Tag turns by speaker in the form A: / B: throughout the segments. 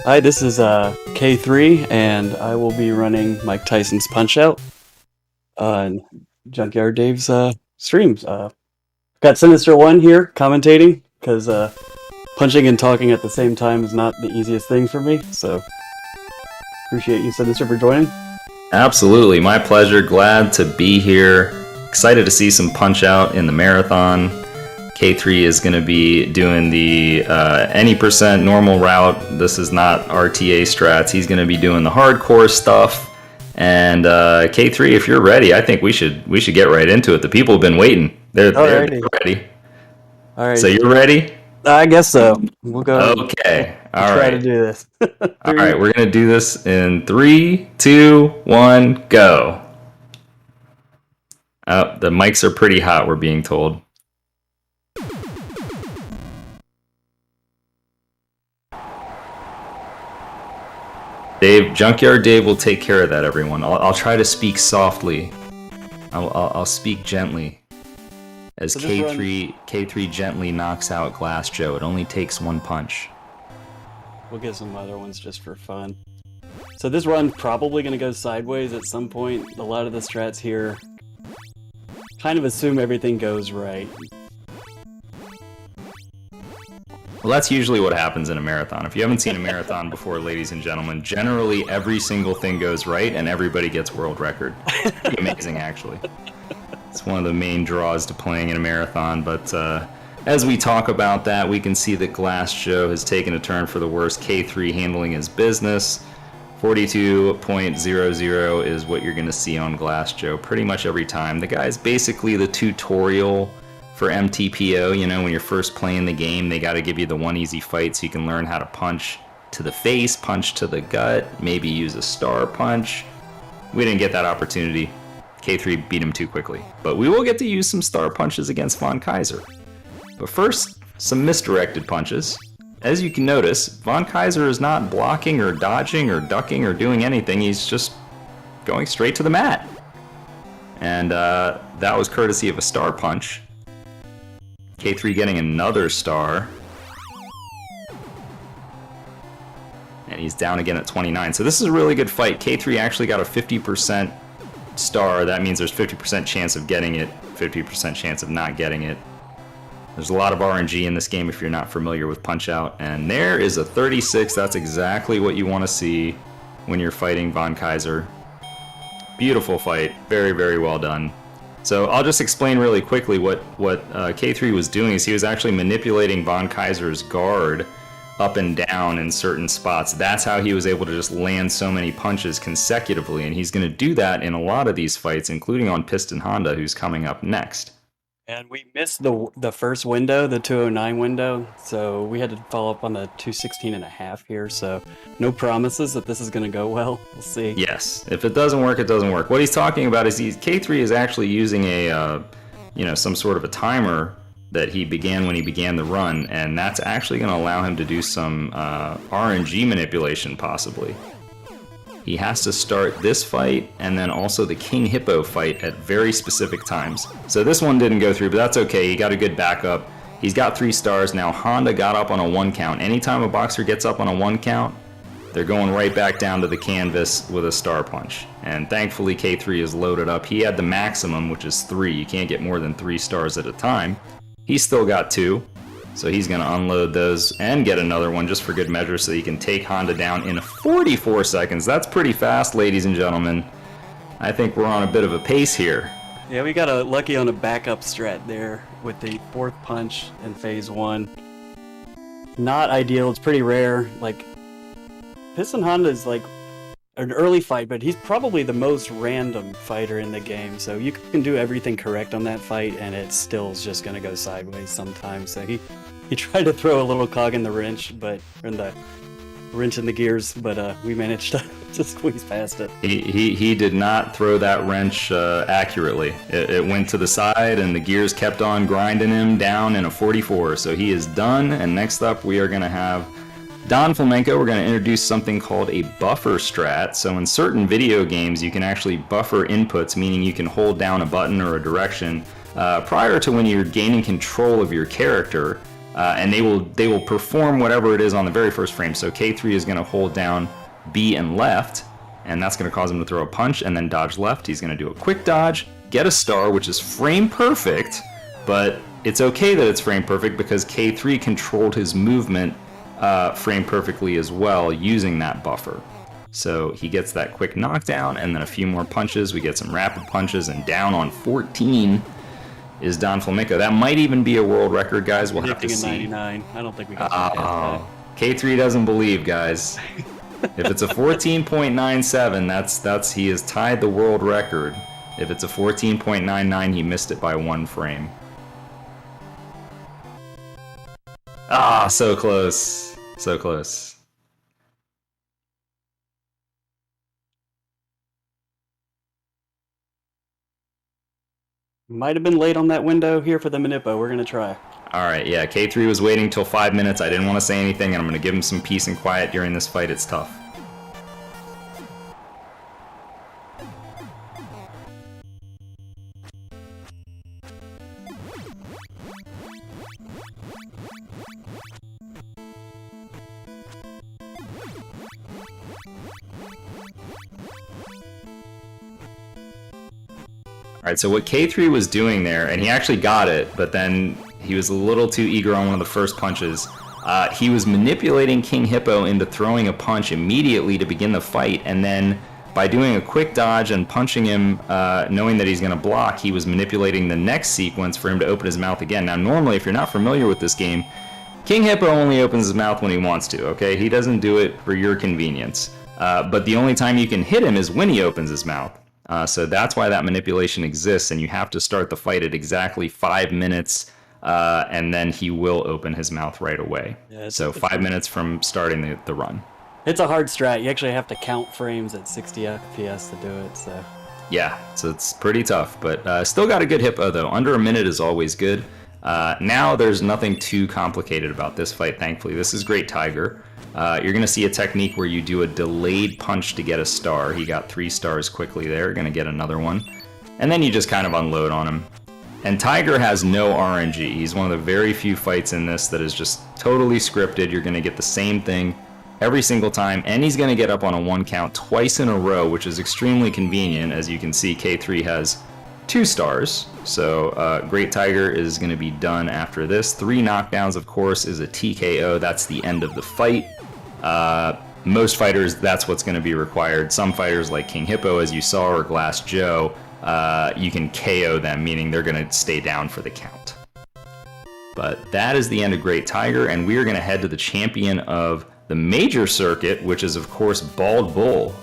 A: Hi, this is K3, and I will be running Mike Tyson's Punch-Out on Junkyard Dave's streams. Got Sinister One here commentating, because punching and talking at the same time is not the easiest thing for me, so appreciate you, Sinister, for joining.
B: Absolutely, my pleasure. Glad to be here. Excited to see some Punch-Out in the marathon. K3 is going to be doing the any percent normal route. This is not RTA strats. He's going to be doing the hardcore stuff. And K3, if you're ready, I think we should get right into it. The people have been waiting. They're ready.
A: All right.
B: So you're ready?
A: I guess so. We'll go.
B: Okay. All
A: try
B: right.
A: to do this.
B: All right. We're going to do this in 3, 2, 1, go. The mics are pretty hot, we're being told. Junkyard Dave will take care of that, everyone. I'll try to speak softly. I'll speak gently. As K3 gently knocks out Glass Joe. It only takes one punch.
A: We'll get some other ones just for fun. So this run's probably going to go sideways at some point. A lot of the strats here kind of assume everything goes right.
B: Well, that's usually what happens in a marathon. If you haven't seen a marathon before, ladies and gentlemen, generally every single thing goes right and everybody gets world record. It's pretty amazing, actually. It's one of the main draws to playing in a marathon, but as we talk about that, we can see that Glass Joe has taken a turn for the worse. K3 handling his business. 42.00 is what you're going to see on Glass Joe pretty much every time. The guy's basically the tutorial for MTPO. You know, when you're first playing the game, they got to give you the one easy fight so you can learn how to punch to the face, punch to the gut, maybe use a star punch. We didn't get that opportunity. K3 beat him too quickly. But we will get to use some star punches against Von Kaiser. But first, some misdirected punches. As you can notice, Von Kaiser is not blocking or dodging or ducking or doing anything. He's just going straight to the mat. And that was courtesy of a star punch. K3 getting another star. And he's down again at 29. So this is a really good fight. K3 actually got a 50% star. That means there's 50% chance of getting it, 50% chance of not getting it. There's a lot of RNG in this game if you're not familiar with Punch-Out. And there is a 36. That's exactly what you want to see when you're fighting Von Kaiser. Beautiful fight. Very, very well done. So I'll just explain really quickly what K3 was doing is he was actually manipulating Von Kaiser's guard up and down in certain spots. That's how he was able to just land so many punches consecutively, and he's going to do that in a lot of these fights, including on Piston Honda, who's coming up next.
A: And we missed the first window, the 209 window, so we had to follow up on the 216.5 here, so no promises that this is going to go well. We'll see.
B: Yes, if it doesn't work, it doesn't work. What he's talking about is K3 is actually using a, some sort of a timer that he began when he began the run, and that's actually going to allow him to do some RNG manipulation, possibly. He has to start this fight and then also the King Hippo fight at very specific times. So this one didn't go through, but that's okay. He got a good backup. He's got 3 stars. Now Honda got up on a 1 count. Anytime a boxer gets up on a 1 count, they're going right back down to the canvas with a star punch. And thankfully K3 is loaded up. He had the maximum, which is 3. You can't get more than 3 stars at a time. He's still got 2. So he's going to unload those and get another one just for good measure so he can take Honda down in 44 seconds. That's pretty fast, ladies and gentlemen. I think we're on a bit of a pace here.
A: Yeah, we got lucky on a backup strat there with the 4th punch in phase 1. Not ideal. It's pretty rare. Like, Piston Honda is like an early fight, but he's probably the most random fighter in the game. So you can do everything correct on that fight, and it still is just going to go sideways sometimes. So he tried to throw a little cog in the wrench, but in the wrench in the gears, but we managed to squeeze past it.
B: He did not throw that wrench accurately. It went to the side, and the gears kept on grinding him down in a 44. So he is done. And next up, we are going to have Don Flamenco. We're going to introduce something called a buffer strat. So in certain video games, you can actually buffer inputs, meaning you can hold down a button or a direction prior to when you're gaining control of your character. and they will perform whatever it is on the very first frame. So K3 is going to hold down B and left, and that's going to cause him to throw a punch and then dodge left. He's going to do a quick dodge, get a star, which is frame perfect, but it's okay that it's frame perfect because K3 controlled his movement frame perfectly as well using that buffer. So he gets that quick knockdown and then a few more punches. We get some rapid punches, and down on 14 is Don Flamenco. That might even be a world record, guys. We'll have to see.
A: 99. I don't think we can get that.
B: K3 doesn't believe, guys. If it's a 14.97, he has tied the world record. If it's a 14.99, he missed it by 1 frame. So close. So close.
A: Might have been late on that window here for the Manipo. We're going to try.
B: All right, yeah, K3 was waiting till 5 minutes. I didn't want to say anything, and I'm going to give him some peace and quiet during this fight. It's tough. All right, so what K3 was doing there, and he actually got it, but then he was a little too eager on one of the first punches. He was manipulating King Hippo into throwing a punch immediately to begin the fight, and then by doing a quick dodge and punching him, knowing that he's going to block, he was manipulating the next sequence for him to open his mouth again. Now, normally, if you're not familiar with this game, King Hippo only opens his mouth when he wants to, okay? He doesn't do it for your convenience. But the only time you can hit him is when he opens his mouth. So that's why that manipulation exists, and you have to start the fight at exactly 5 minutes, and then he will open his mouth right away. Yeah, so 5 minutes from starting the run.
A: It's a hard strat. You actually have to count frames at 60 FPS to do it. So
B: yeah, so it's pretty tough, but still got a good Hippo, though. Under a minute is always good. Now there's nothing too complicated about this fight, thankfully. This is Great Tiger. You're going to see a technique where you do a delayed punch to get a star. He got 3 stars quickly there, going to get another one. And then you just kind of unload on him. And Tiger has no RNG. He's one of the very few fights in this that is just totally scripted. You're going to get the same thing every single time, and he's going to get up on a 1 count twice in a row, which is extremely convenient. As you can see, K3 has 2 stars. So Great Tiger is going to be done after this. 3 knockdowns, of course, is a TKO. That's the end of the fight. Most fighters, that's what's going to be required. Some fighters like King Hippo, as you saw, or Glass Joe, you can KO them, meaning they're going to stay down for the count. But that is the end of Great Tiger, and we are going to head to the champion of the major circuit, which is, of course, Bald Bull.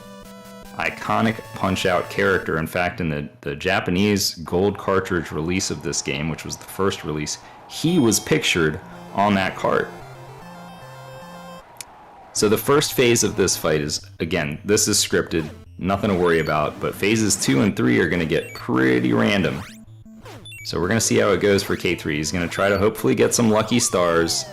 B: Iconic Punch-Out character. In fact, in the Japanese gold cartridge release of this game, which was the first release, he was pictured on that cart. So the first phase of this fight is, again, this is scripted, nothing to worry about, but phases 2 and 3 are going to get pretty random. So we're going to see how it goes for K3. He's going to try to hopefully get some lucky stars,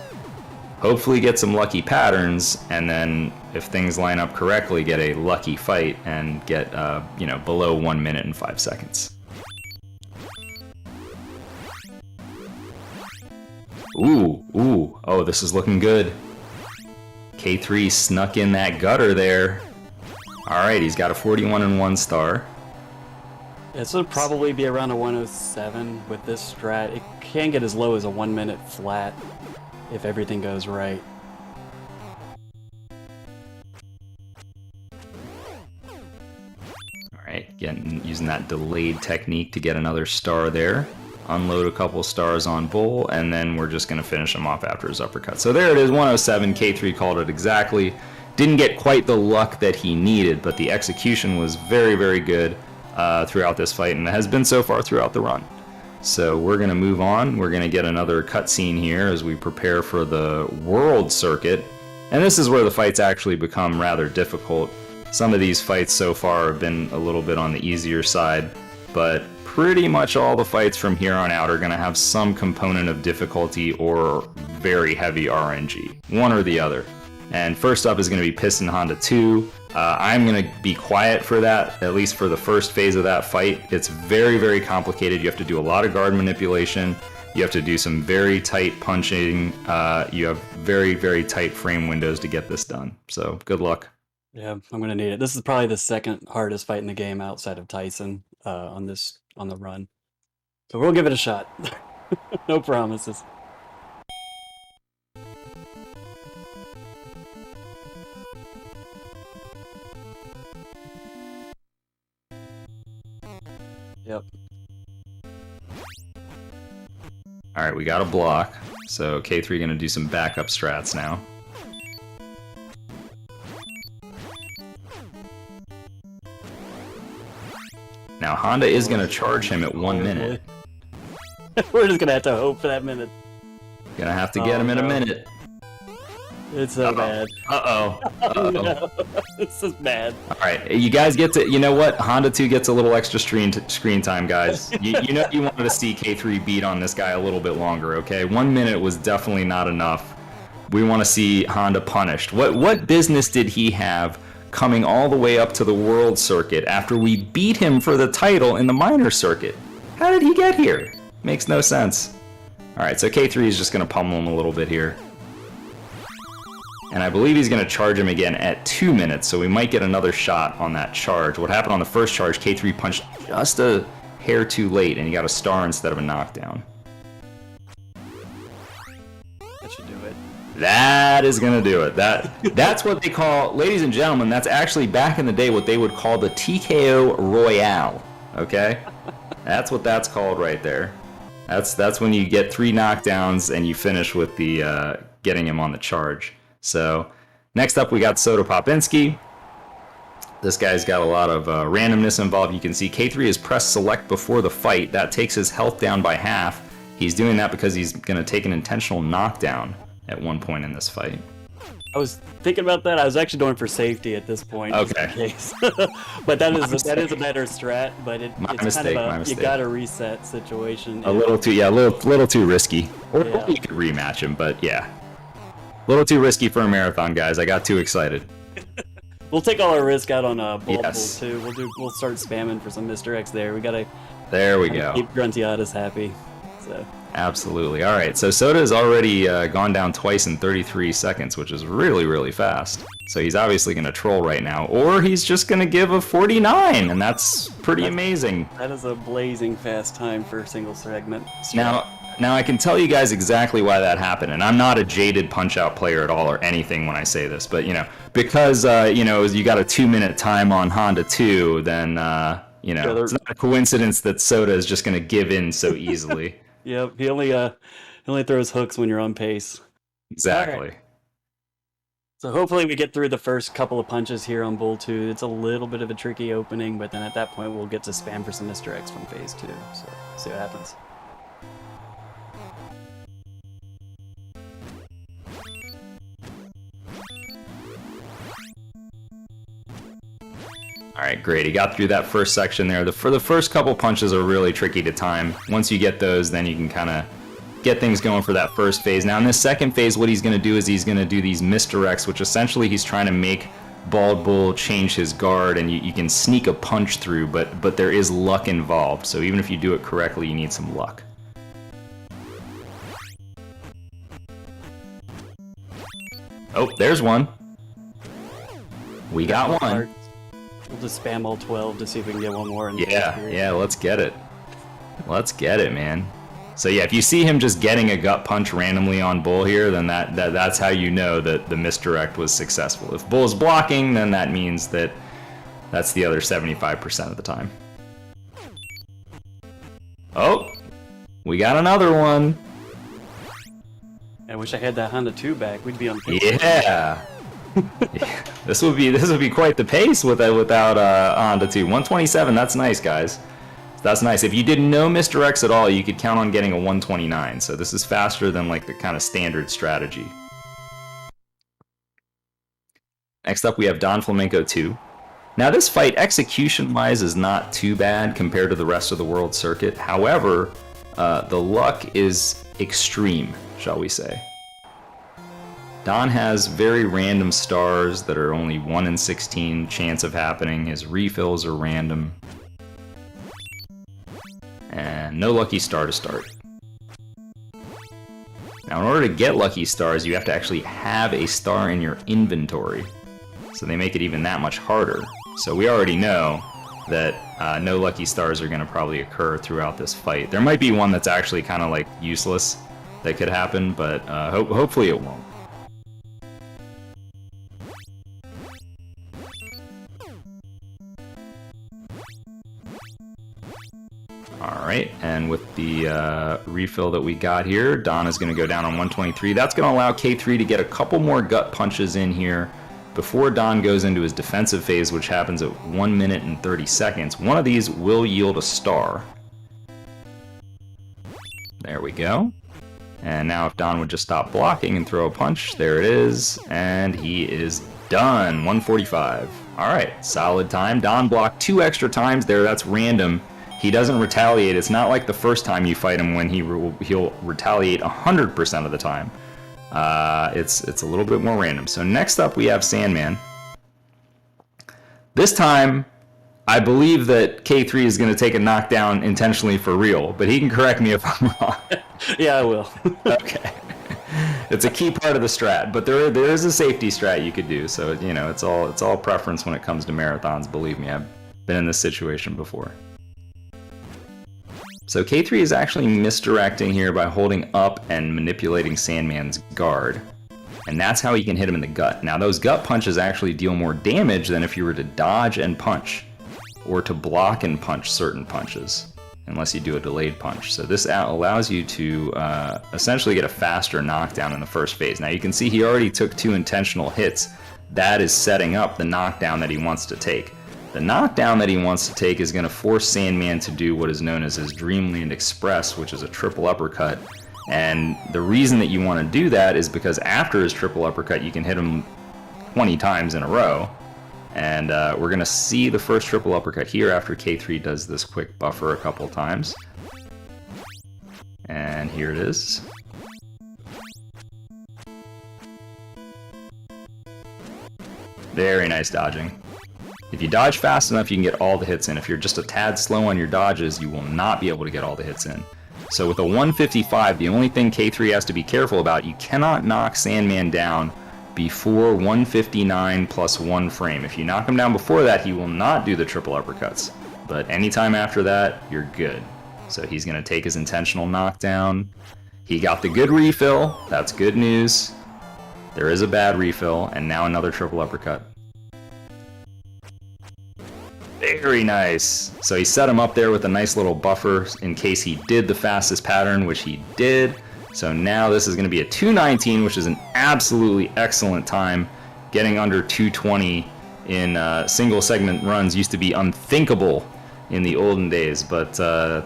B: hopefully get some lucky patterns, and then if things line up correctly, get a lucky fight and get below 1 minute and 5 seconds. Ooh, oh, this is looking good. K3 snuck in that gutter there. Alright, he's got a 41 and 1 star.
A: This would probably be around a 107 with this strat. It can get as low as a 1 minute flat if everything goes right.
B: Alright, again, using that delayed technique to get another star there. Unload a couple stars on Bull, and then we're just going to finish him off after his uppercut. So there it is, 107. K3 called it exactly. Didn't get quite the luck that he needed, but the execution was very, very good throughout this fight, and it has been so far throughout the run. So we're going to move on. We're going to get another cutscene here as we prepare for the World Circuit. And this is where the fights actually become rather difficult. Some of these fights so far have been a little bit on the easier side, but pretty much all the fights from here on out are going to have some component of difficulty or very heavy RNG, one or the other. And first up is going to be Piston Honda 2. I'm going to be quiet for that, at least for the first phase of that fight. It's very, very complicated. You have to do a lot of guard manipulation. You have to do some very tight punching. You have very, very tight frame windows to get this done. So good luck.
A: Yeah, I'm gonna need it. This is probably the second hardest fight in the game outside of Tyson on the run. So we'll give it a shot. No promises. Yep.
B: All right, we got a block. So K3 gonna do some backup strats now. Now Honda is gonna charge him at 1 minute.
A: We're just gonna have to hope for that minute.
B: Gonna have to get him in a minute.
A: It's so bad.
B: Uh-oh.
A: Oh, no. This is bad.
B: All right, you guys get to, you know what? Honda 2 gets a little extra screen time, guys. You know you wanted to see K3 beat on this guy a little bit longer, okay? 1 minute was definitely not enough. We want to see Honda punished. What business did he have coming all the way up to the world circuit after we beat him for the title in the minor circuit? How did he get here? Makes no sense. All right, so K3 is just going to pummel him a little bit here. And I believe he's going to charge him again at 2 minutes, so we might get another shot on that charge. What happened on the first charge, K3 punched just a hair too late, and he got a star instead of a knockdown.
A: That should do it.
B: That is going to do it. That's what they call, ladies and gentlemen, that's actually back in the day what they would call the TKO Royale, okay? That's what that's called right there. That's when you get 3 knockdowns and you finish with the getting him on the charge. So next up we got Soda Popinski. This guy's got a lot of randomness involved. You can see K3 is pressed select before the fight. That takes his health down by half. He's doing that because he's going to take an intentional knockdown at one point in this fight.
A: I was thinking about that. I was actually going for safety at this point.
B: Okay.
A: But that is a better strat. But it's
B: mistake,
A: kind of you gotta reset situation.
B: A little too risky. Or you could rematch him, but yeah. A little too risky for a marathon, guys. I got too excited.
A: We'll take all our risk out on Ball Pool too. We'll start spamming for some misdirects there. We gotta.
B: There we go.
A: Keep Gruntiatas happy. So.
B: Absolutely. All right. So Soda has already gone down twice in 33 seconds, which is really, really fast. So he's obviously going to troll right now, or he's just going to give a 49, and that's pretty amazing.
A: That is a blazing fast time for a single segment.
B: Now I can tell you guys exactly why that happened, and I'm not a jaded Punch-Out player at all or anything when I say this, but because you got a 2-minute time on Honda 2, then it's not a coincidence that Soda is just going to give in so easily.
A: Yep, he only throws hooks when you're on pace.
B: Exactly.
A: Right. So hopefully we get through the first couple of punches here on Bull 2. It's a little bit of a tricky opening, but then at that point we'll get to spam for some misdirects from phase 2. So see what happens.
B: All right, great. He got through that first section there. For the first couple punches are really tricky to time. Once you get those, then you can kind of get things going for that first phase. Now, in this second phase, what he's going to do is he's going to do these misdirects, which essentially he's trying to make Bald Bull change his guard, and you can sneak a punch through, but there is luck involved. So even if you do it correctly, you need some luck. Oh, there's one. We got one.
A: We'll just spam all 12 to see if we can get one more.
B: Yeah, let's get it. Let's get it, man. So yeah, if you see him just getting a gut punch randomly on Bull here, then that's how you know that the misdirect was successful. If Bull's blocking, then that means that that's the other 75% of the time. Oh, we got another one.
A: I wish I had that Honda 2 back. We'd be on pace.
B: Yeah. This would be quite the pace without Honda 2. 127, that's nice, guys. That's nice. If you did no misdirects at all, you could count on getting a 129. So this is faster than like the kind of standard strategy. Next up, we have Don Flamenco 2. Now this fight, execution-wise, is not too bad compared to the rest of the world circuit. However, the luck is extreme, shall we say. Don has very random stars that are only 1 in 16 chance of happening. His refills are random. And no lucky star to start. Now, in order to get lucky stars, you have to actually have a star in your inventory. So they make it even that much harder. So we already know that no lucky stars are going to probably occur throughout this fight. There might be one that's actually kind of like useless that could happen, but hopefully it won't. Alright, and with the refill that we got here, Don is going to go down on 123. That's going to allow K3 to get a couple more gut punches in here before Don goes into his defensive phase, which happens at 1 minute and 30 seconds. One of these will yield a star. There we go. And now if Don would just stop blocking and throw a punch, there it is, and he is done. 145. Alright, solid time. Don blocked 2 extra times there, that's random. He doesn't retaliate. It's not like the first time you fight him when he'll retaliate 100% of the time. It's a little bit more random. So next up we have Sandman. This time, I believe that K3 is going to take a knockdown intentionally for real, but he can correct me if I'm wrong.
A: Yeah, I will.
B: Okay. It's a key part of the strat, but there is a safety strat you could do. So you know, it's all preference when it comes to marathons. Believe me, I've been in this situation before. So K3 is actually misdirecting here by holding up and manipulating Sandman's guard. And that's how he can hit him in the gut. Now those gut punches actually deal more damage than if you were to dodge and punch, or to block and punch certain punches, unless you do a delayed punch. So this allows you to essentially get a faster knockdown in the first phase. Now you can see he already took 2 intentional hits. That is setting up the knockdown that he wants to take. The knockdown that he wants to take is going to force Sandman to do what is known as his Dreamland Express, which is a triple uppercut. And the reason that you want to do that is because after his triple uppercut, you can hit him 20 times in a row. And we're going to see the first triple uppercut here after K3 does this quick buffer a couple times. And here it is. Very nice dodging. If you dodge fast enough, you can get all the hits in. If you're just a tad slow on your dodges, you will not be able to get all the hits in. So with a 155, the only thing K3 has to be careful about, you cannot knock Sandman down before 159 plus 1 frame. If you knock him down before that, he will not do the triple uppercuts. But anytime after that, you're good. So he's going to take his intentional knockdown. He got the good refill. That's good news. There is a bad refill, and now another triple uppercut. Very nice. So he set him up there with a nice little buffer in case he did the fastest pattern, which he did. So now this is going to be a 219, which is an absolutely excellent time. Getting under 220 in single segment runs used to be unthinkable in the olden days, but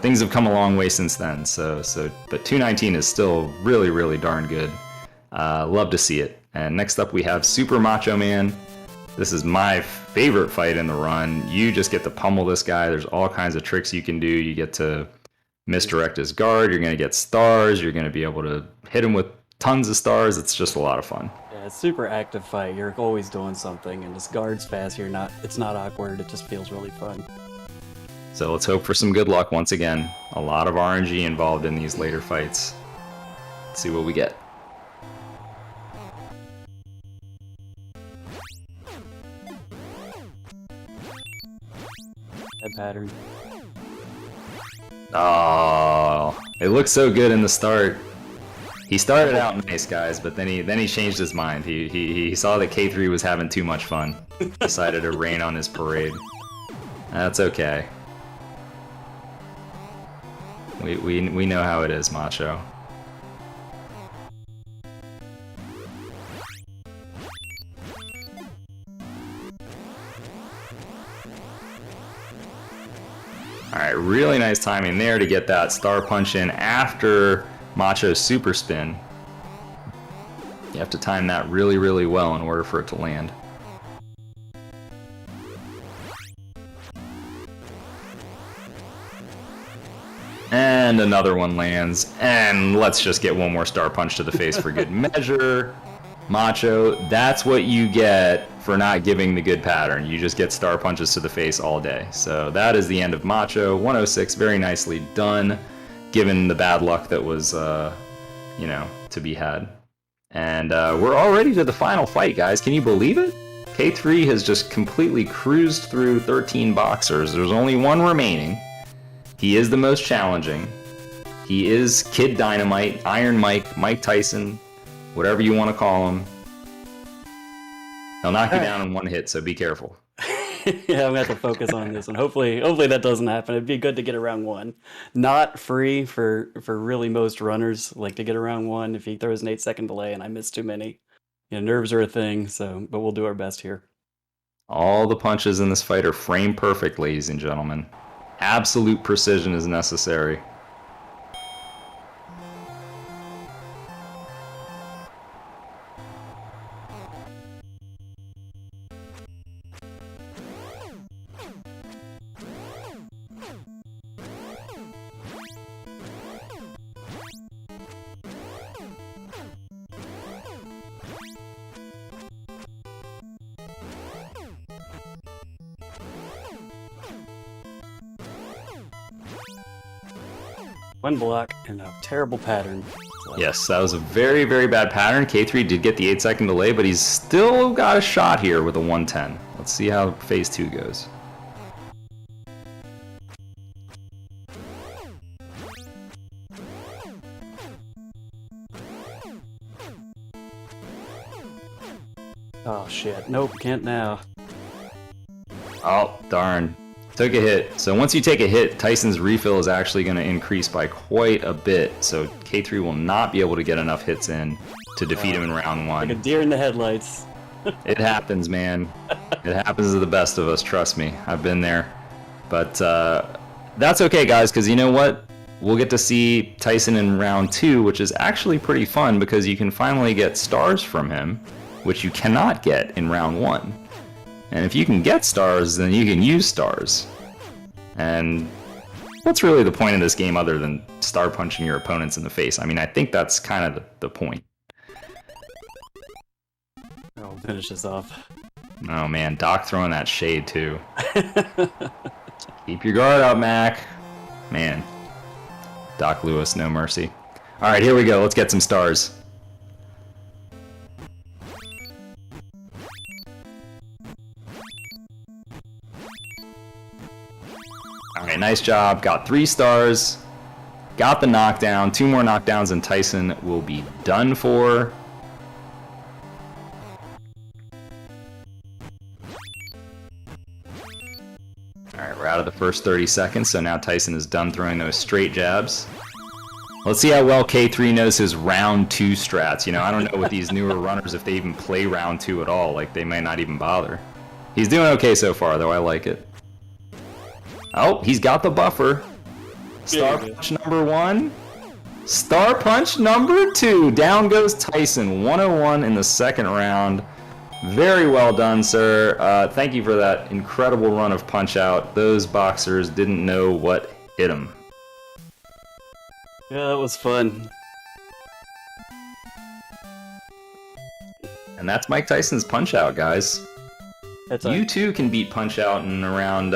B: things have come a long way since then. But 219 is still really, really darn good. Love to see it. And next up we have Super Macho Man. This is my favorite fight in the run. You just get to pummel this guy. There's all kinds of tricks you can do. You get to misdirect his guard. You're going to get stars. You're going to be able to hit him with tons of stars. It's just a lot of fun.
A: Yeah, it's a super active fight. You're always doing something, and this guard's fast. It's not awkward. It just feels really fun.
B: So let's hope for some good luck once again. A lot of RNG involved in these later fights. Let's see what we get.
A: That pattern.
B: Oh, it looks so good in the start. He started out nice, guys, but then he changed his mind. He saw that K3 was having too much fun. Decided to rain on his parade. That's okay. We know how it is, Macho. Alright, really nice timing there to get that star punch in after Macho's super spin. You have to time that really, really well in order for it to land. And another one lands. And let's just get one more star punch to the face for good measure. Macho, that's what you get for not giving the good pattern. You just get star punches to the face all day. So that is the end of Macho. 106, very nicely done, given the bad luck that was to be had. And we're already to the final fight, guys. Can you believe it? K3 has just completely cruised through 13 boxers. There's only one remaining. He is the most challenging. He is Kid Dynamite, Iron Mike, Mike Tyson, whatever you want to call him. He'll knock you down in one hit, so be careful.
A: Yeah, I'm going to have to focus on this one. Hopefully that doesn't happen. It'd be good to get around one. Not free for really most runners, like to get around one if he throws an 8-second delay and I miss too many. Nerves are a thing, but we'll do our best here.
B: All the punches in this fight are frame perfect, ladies and gentlemen. Absolute precision is necessary.
A: One block and a terrible pattern.
B: Yes, that was a very, very bad pattern. K3 did get the 8-second delay, but he's still got a shot here with a 110. Let's see how phase 2 goes.
A: Oh shit, nope, can't now.
B: Oh, darn. Took a hit. So once you take a hit, Tyson's refill is actually going to increase by quite a bit. So K3 will not be able to get enough hits in to defeat him in round 1.
A: Like a deer in the headlights.
B: It happens, man. It happens to the best of us, trust me. I've been there. But that's okay, guys, because you know what? We'll get to see Tyson in round 2, which is actually pretty fun because you can finally get stars from him, which you cannot get in round 1. And if you can get stars, then you can use stars. And what's really the point of this game other than star punching your opponents in the face? I mean, I think that's kind of the point.
A: I'll finish this off.
B: Oh man, Doc throwing that shade too. Keep your guard up, Mac. Man, Doc Lewis, no mercy. Alright, here we go. Let's get some stars. Alright, nice job. Got 3 stars. Got the knockdown. 2 more knockdowns and Tyson will be done for. Alright, we're out of the first 30 seconds, so now Tyson is done throwing those straight jabs. Let's see how well K3 knows his round 2 strats. I don't know with these newer runners if they even play round 2 at all. Like, they might not even bother. He's doing okay so far, though. I like it. Oh, he's got the buffer. Star punch number 1. Star punch number 2. Down goes Tyson. 101 in the second round. Very well done, sir. Thank you for that incredible run of Punch Out. Those boxers didn't know what hit them.
A: Yeah, that was fun.
B: And that's Mike Tyson's Punch Out, guys. You too can beat Punch Out in around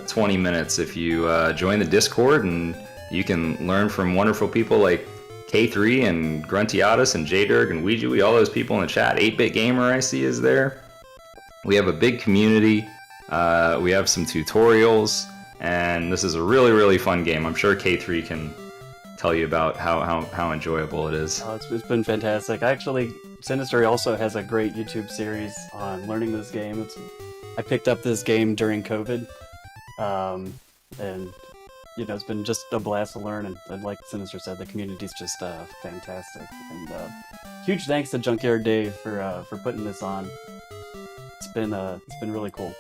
B: 20 minutes if you join the Discord, and you can learn from wonderful people like K3 and Gruntiatus and J-Durg and Ouija, all those people in the chat. 8-Bit Gamer I see is there. We have a big community. We have some tutorials, and this is a really, really fun game. I'm sure K3 can tell you about how enjoyable it is.
A: Oh, it's been fantastic. Actually, Sinister also has a great YouTube series on learning this game. I picked up this game during COVID, and it's been just a blast to learn. And like Sinister said, the community's just fantastic. And huge thanks to Junkyard Dave for putting this on. It's been really cool.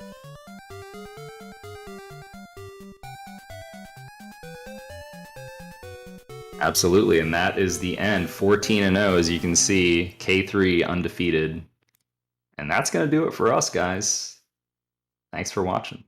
B: Absolutely, and that is the end. 14-0, as you can see. K3 undefeated. And that's going to do it for us, guys. Thanks for watching.